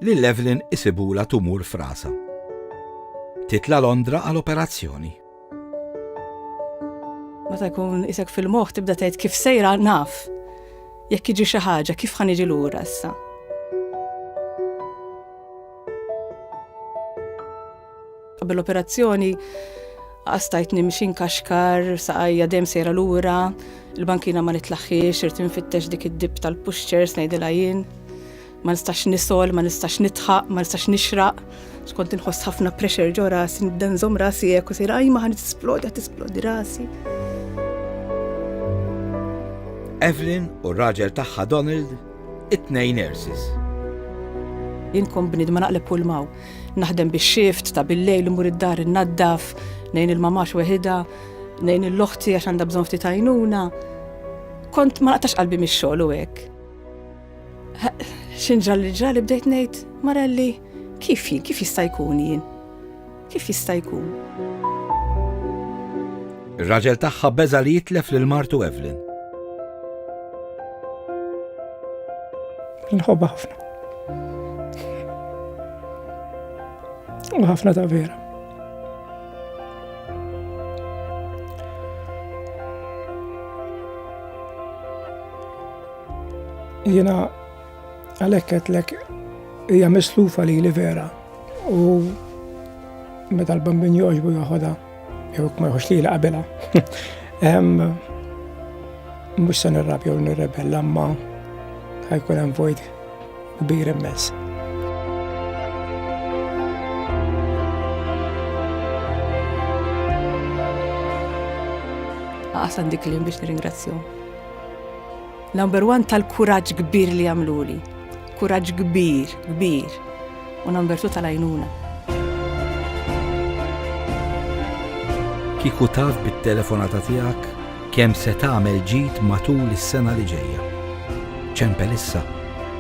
lil Evelyn isibula tumur f'rasha. Titla Londra għal-operazzjoni. Meta jkun isek fil-moħħ tibda tgħid kif sejra naf. Jekk jiġi xi ħaġa kif ħaniġi lura issa. Qabel l-operazzjoni qastajt nimxi nkaxkar, saqajja dejjem sejra lura, il-bankina ma nitlaħħiex, irid infittex dik id-dib tal-pushchairs ngħidilha jien. Ma nistax nisol, ma nistax nitħaq, ma nistax nixraq. Skont inħoss ħafna pressure ġo rasi, nibda nżomm rasi hekk u sejra ma ħan tisplodi rasi. Evelyn u r-raġel tagħha Donald, it-tnejn nurses. Jien bnid ma naqleb pulmaw. Naħdem bix-xift ta' bil-lejl imur id-dar innaddaf, nejn il-mamax weħida, nejn il-loħti għax għandha bżonn ftit għajnuna. Kont ma naqtax qalbi mix-xogħol u hekk. X'inġalli ġrali bdejt ngħid, Marelli, kif jista' jkun jien? Kif jista' jkun? Ir-raġel tagħha beża li jitlef lil martu Evelyn. Nħobba ħafna. U ħafna ta' vera. Jiena għalhekk qedlek hija mislufa li vera u meta l-bambin jogħġbu jaħodha jew ma jħoss li qabilha. Mhux se nirrabja u nirrebella imma ħajkun hemm vojt kbir immens. Għasan dik li biex nirringrazzjahom. Number 1 tal-kuraġġ kbir li għamluli. Kuraġġ kbir. U number 2 tal-għajnuna. Kieku taf bit-telefonata tiegħek kemm se tagħmel ġid matul is-sena li ġejja. ċempel issa.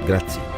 Grazzi.